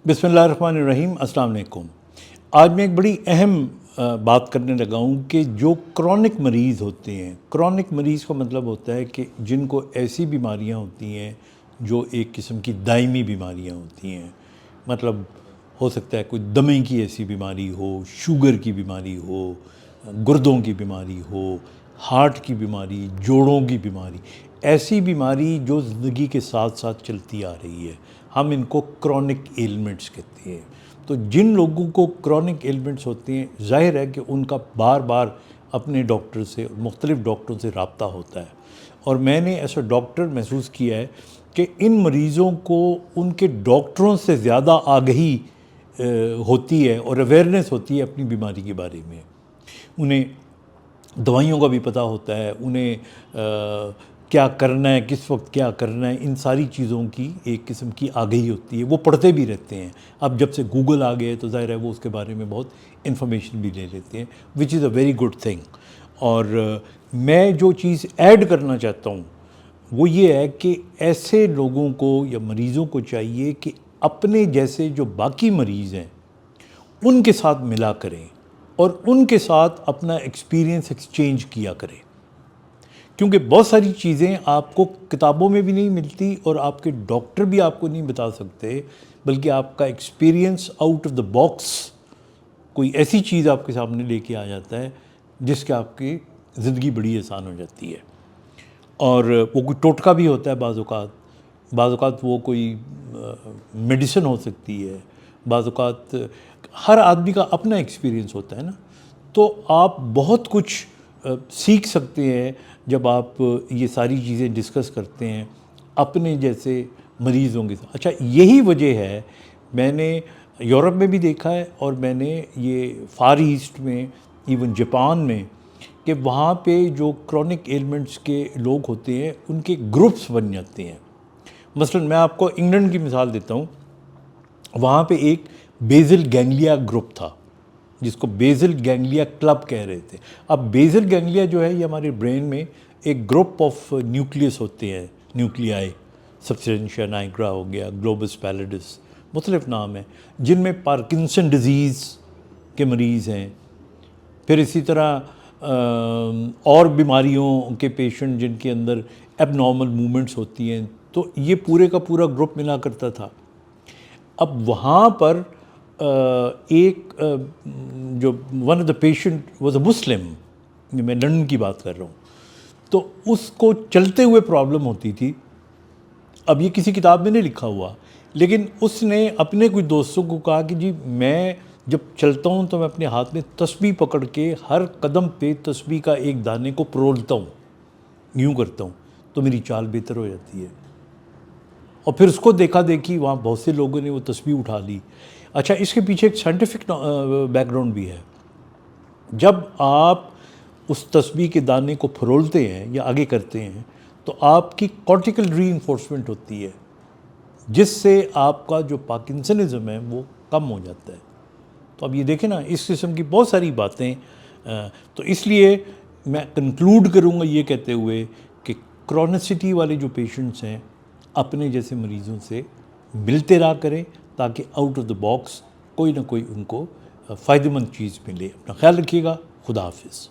बिस्मिल्लाहिर्रहमानिर्रहीम। अस्सलाम वालेकुम। आज मैं एक बड़ी अहम बात करने लगा हूँ कि जो क्रॉनिक मरीज़ होते हैं, क्रॉनिक मरीज़ का मतलब होता है कि जिनको ऐसी बीमारियाँ होती हैं जो एक किस्म की दायमी बीमारियाँ होती हैं। मतलब हो सकता है कोई दमे की ऐसी बीमारी हो, शुगर की बीमारी हो, गुर्दों की बीमारी हो, हार्ट की बीमारी, जोड़ों की बीमारी, ऐसी बीमारी जो ज़िंदगी के साथ साथ चलती आ रही है, हम इनको क्रॉनिक एलिमेंट्स कहते हैं। तो जिन लोगों को क्रॉनिक एलिमेंट्स होते हैं, ज़ाहिर है कि उनका बार बार अपने डॉक्टर से, मुख्तलिफ़ डॉक्टरों से रब्ता होता है। और मैंने ऐसा डॉक्टर महसूस किया है कि इन मरीज़ों को उनके डॉक्टरों से ज़्यादा आगही होती है और अवेयरनेस होती है अपनी बीमारी के बारे में। उन्हें दवाइयों का भी पता होता है, उन्हें क्या करना है, किस वक्त क्या करना है, इन सारी चीज़ों की एक किस्म की आगाही होती है। वो पढ़ते भी रहते हैं। अब जब से गूगल आ गया है तो ज़ाहिर है वो उसके बारे में बहुत इन्फॉर्मेशन भी ले लेते हैं, which is a very good thing. और मैं जो चीज़ ऐड करना चाहता हूँ वो ये है कि ऐसे लोगों को या मरीज़ों को चाहिए कि अपने जैसे जो बाकी मरीज़ हैं उनके साथ मिला करें और उनके साथ अपना एक्सपीरियंस एक्सचेंज किया करें, क्योंकि बहुत सारी चीज़ें आपको किताबों में भी नहीं मिलती और आपके डॉक्टर भी आपको नहीं बता सकते, बल्कि आपका experience out of the box कोई ऐसी चीज़ आपके सामने लेके आ जाता है जिसके आपकी ज़िंदगी बड़ी आसान हो जाती है। और वो कोई टोटका भी होता है बाज़ औक़ात वो कोई मेडिसिन हो सकती है, बाज़ औक़ात हर आदमी का अपना एक्सपीरियंस होता है ना। तो आप बहुत कुछ सीख सकते हैं जब आप ये सारी चीज़ें डिस्कस करते हैं अपने जैसे मरीज़ों के साथ। अच्छा, यही वजह है, मैंने यूरोप में भी देखा है और मैंने ये फार ईस्ट में, इवन जापान में, कि वहाँ पे जो क्रॉनिक एलिमेंट्स के लोग होते हैं उनके ग्रुप्स बन जाते हैं। मसलन मैं आपको इंग्लैंड की मिसाल देता हूँ। वहाँ पे एक बेज़ल गैंग्लिया ग्रुप था जिसको बेज़ल गैंग्लिया क्लब कह रहे थे। अब बेज़ल गैंग्लिया जो है ये हमारे ब्रेन में एक ग्रुप ऑफ न्यूक्लियस होते हैं, न्यूक्लियाई, सब्सटेंशिया नाइग्रा हो गया, ग्लोबस पैलिडिस, मुख्तलिफ नाम हैं, जिनमें पार्किंसन डिज़ीज़ के मरीज़ हैं। फिर इसी तरह और बीमारियों के पेशेंट जिनके अंदर एबनॉर्मल मूवमेंट्स होती हैं। तो ये पूरे का पूरा ग्रुप मिला करता था। अब वहाँ पर एक जो one of the patient was a Muslim, मैं लंदन की बात कर रहा हूँ, तो उसको चलते हुए प्रॉब्लम होती थी। अब ये किसी किताब में नहीं लिखा हुआ, लेकिन उसने अपने कुछ दोस्तों को कहा कि जी मैं जब चलता हूँ तो मैं अपने हाथ में तस्बीह पकड़ के हर कदम पे तस्बीह का एक दाने को परोलता हूँ, यूँ करता हूँ, तो मेरी चाल बेहतर हो जाती है। और फिर उसको देखा देखी वहाँ बहुत से लोगों ने वो तस्बीह उठा ली। अच्छा, इसके पीछे एक साइंटिफिक बैकग्राउंड भी है। जब आप उस तस्बीह के दाने को फरोलते हैं या आगे करते हैं तो आपकी कॉर्टिकल रीइंफोर्समेंट होती है, जिससे आपका जो पार्किंसनिज्म है वो कम हो जाता है। तो अब ये देखें ना, इस किस्म की बहुत सारी बातें। तो इसलिए मैं कंक्लूड करूँगा ये कहते हुए कि क्रॉनिसिटी वाले जो पेशेंट्स हैं अपने जैसे मरीज़ों से मिलते रहा करें, ताकि आउट ऑफ द बॉक्स कोई ना कोई उनको फ़ायदेमंद चीज़ मिले। अपना ख्याल रखिएगा। खुदा हाफिज़।